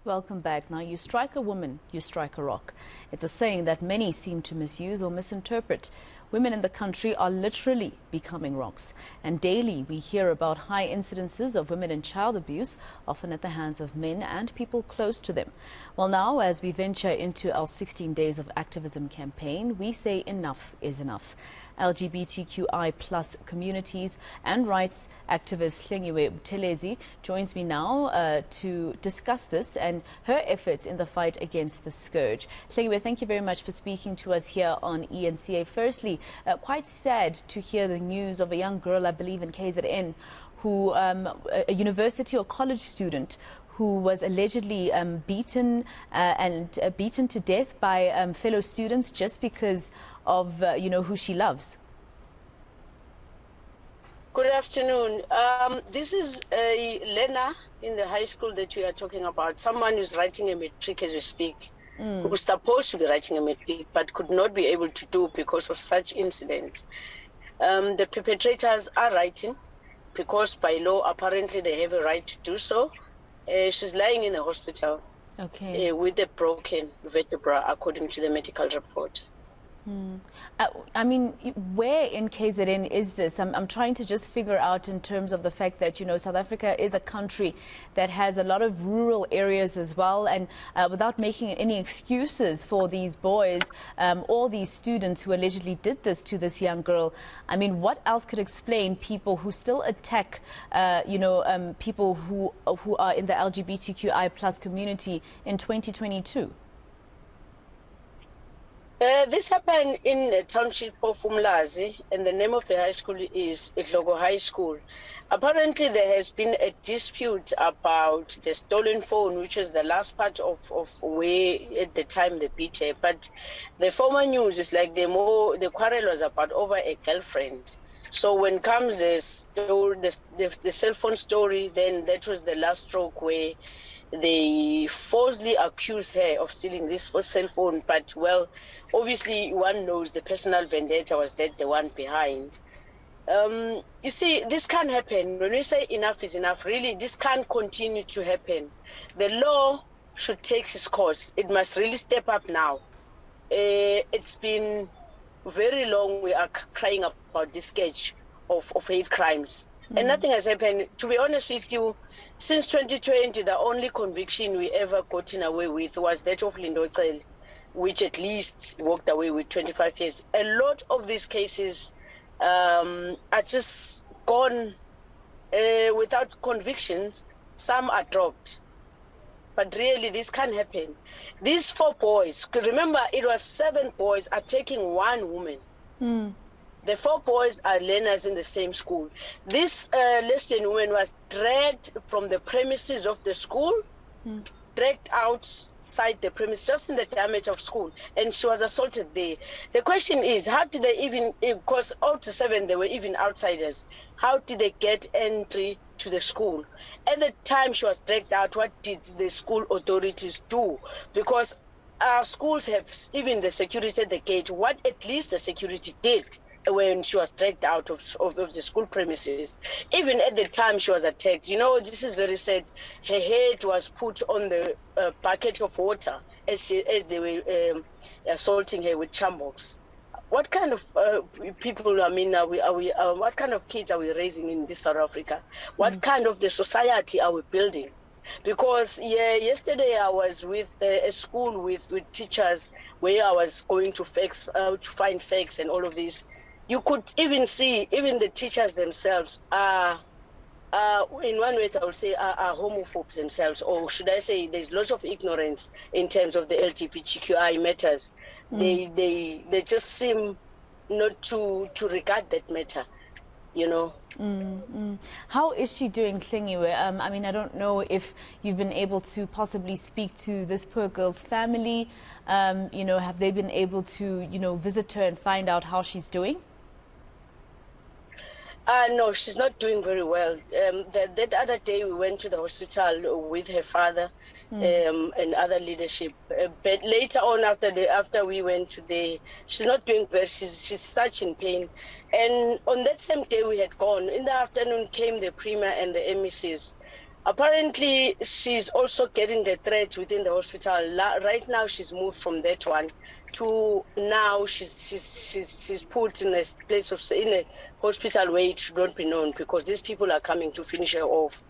Welcome back. Now, you strike a woman, you strike a rock. It's a saying that many seem to misuse or misinterpret. Women in the country are literally becoming rocks. And daily we hear about high incidences of women in child abuse, often at the hands of men and people close to them. Well, now, as we venture into our 16 Days of Activism campaign, we say enough is enough. LGBTQI+ communities and rights activist Hlengiwe Buthelezi joins me now to discuss this and her efforts in the fight against the scourge. Hlengiwe, thank you very much for speaking to us here on ENCA. Firstly, quite sad to hear the news of a young girl, I believe in KZN, who a university or college student who was allegedly beaten to death by fellow students just because of who she loves. Good afternoon. This is a learner in the high school that we are talking about, someone who's writing a matric as we speak, who was supposed to be writing a matric but could not be able to do because of such incident. The perpetrators are writing because by law apparently they have a right to do so. She's lying in the hospital with a broken vertebra according to the medical report. I mean, where in KZN is this? I'm trying to just figure out in terms of the fact that, South Africa is a country that has a lot of rural areas as well. And without making any excuses for these boys or these students who allegedly did this to this young girl, I mean, what else could explain people who still attack, people who are in the LGBTQI+ community in 2022? This happened in the township of Umlazi, and the name of the high school is Hlengiwe High School. Apparently, there has been a dispute about the stolen phone, which was the last part of where at the time they beat her. But the former news is like the quarrel was about over a girlfriend. So when comes the cell phone story, then that was the last stroke where they falsely accuse her of stealing this cell phone, but well, obviously one knows the personal vendetta was that the one behind. You see, this can't happen. When we say enough is enough, really, this can't continue to happen. The law should take its course. It must really step up now. It's been very long we are crying about this scourge of hate crimes. And nothing has happened. To be honest with you, since 2020, the only conviction we ever gotten away with was that of Lindocel, which at least walked away with 25 years. A lot of these cases are just gone without convictions. Some are dropped. But really, this can't happen. These 4 boys, remember, it was 7 boys attacking 1 woman. The 4 boys are learners in the same school. This lesbian woman was dragged from the premises of the school, dragged outside the premise, just in the diameter of school, and she was assaulted there. The question is, how did they even, because all to 7, they were even outsiders, how did they get entry to the school? At the time she was dragged out, what did the school authorities do? Because our schools have even the security at the gate. What at least the security did when she was dragged out of the school premises. Even at the time she was attacked, this is very sad. Her head was put on the bucket of water as they were assaulting her with chambokes. What kind of people, I mean, what kind of kids are we raising in this South Africa? What kind of the society are we building? Because yesterday I was with a school with one where I was going to find facts and all of this. You could even see, even the teachers themselves are in one way I would say, are homophobes themselves, or should I say there's lots of ignorance in terms of the LGBTQI matters. They just seem not to regard that matter, How is she doing, Hlengiwe? I mean, I don't know if you've been able to possibly speak to this poor girl's family. Have they been able to, visit her and find out how she's doing? No, she's not doing very well. That other day we went to the hospital with her father and other leadership. But later on, after we went to she's not doing well. She's such in pain. And on that same day we had gone. In the afternoon came the premier and the MECs. Apparently, she's also getting the threat within the hospital. Right now, she's moved from that one to now she's put in a place of in a hospital where it should not be known because these people are coming to finish her off.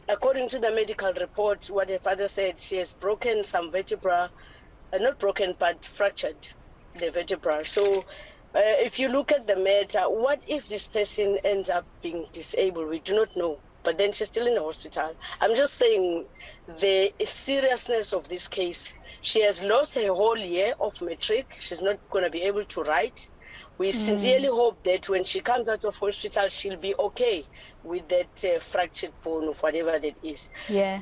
According to the medical report, what her father said, she has broken some vertebra, not broken, but fractured the vertebra. So if you look at the matter, what if this person ends up being disabled? We do not know. But then she's still in the hospital. I'm just saying the seriousness of this case. She has lost her whole year of matric. She's not going to be able to write. We sincerely hope that when she comes out of hospital, she'll be okay with that fractured bone of whatever that is. Yeah.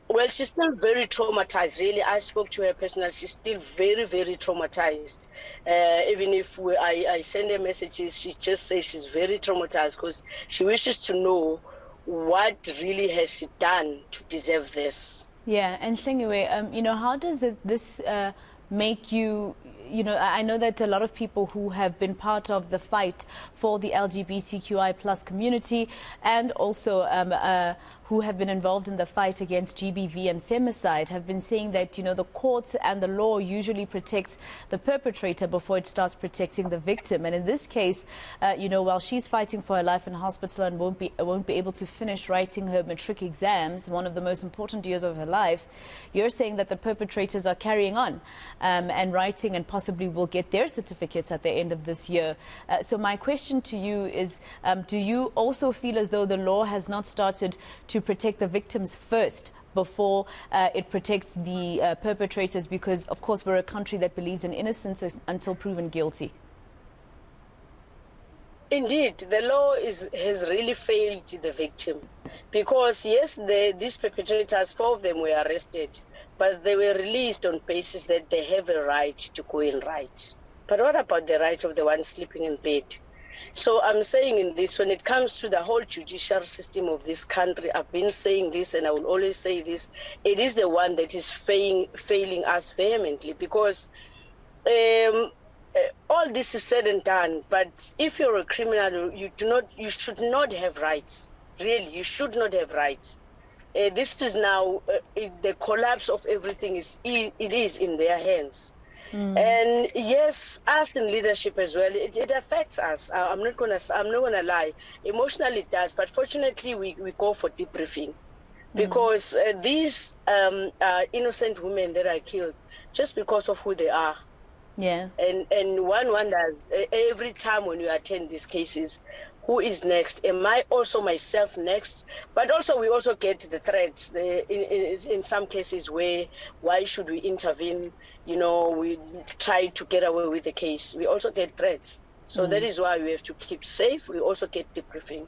Well, she's still very traumatized, really. I spoke to her personally. She's still very, very traumatized. Even if I send her messages, she just says she's very traumatized because she wishes to know what really has she done to deserve this. Yeah, and Hlengiwe, how does this make you, I know that a lot of people who have been part of the fight for the LGBTQI plus community and also who have been involved in the fight against GBV and femicide have been saying that, the courts and the law usually protects the perpetrator before it starts protecting the victim. And in this case, while she's fighting for her life in hospital and won't be able to finish writing her matric exams, one of the most important years of her life, you're saying that the perpetrators are carrying on and writing and possibly will get their certificates at the end of this year. So my question to you is, do you also feel as though the law has not started to protect the victims first before it protects the perpetrators? Because, of course, we're a country that believes in innocence until proven guilty. Indeed, the law has really failed the victim because, yes, these perpetrators, 4 of them were arrested, but they were released on basis that they have a right to go and write. But what about the right of the one sleeping in bed? So I'm saying in this, when it comes to the whole judicial system of this country, I've been saying this and I will always say this, it is the one that is failing us vehemently because all this is said and done, but if you're a criminal, you should not have rights. Really, you should not have rights. This is now the collapse of everything it is in their hands. And yes, us in leadership as well, it affects us. I'm not gonna lie. Emotionally it does, but fortunately we go for debriefing because these innocent women that are killed just because of who they are. Yeah. And one wonders every time when you attend these cases, who is next? Am I also myself next? But also we also get the threats in some cases where why should we intervene? We try to get away with the case. We also get threats. So that is why we have to keep safe. We also get debriefing.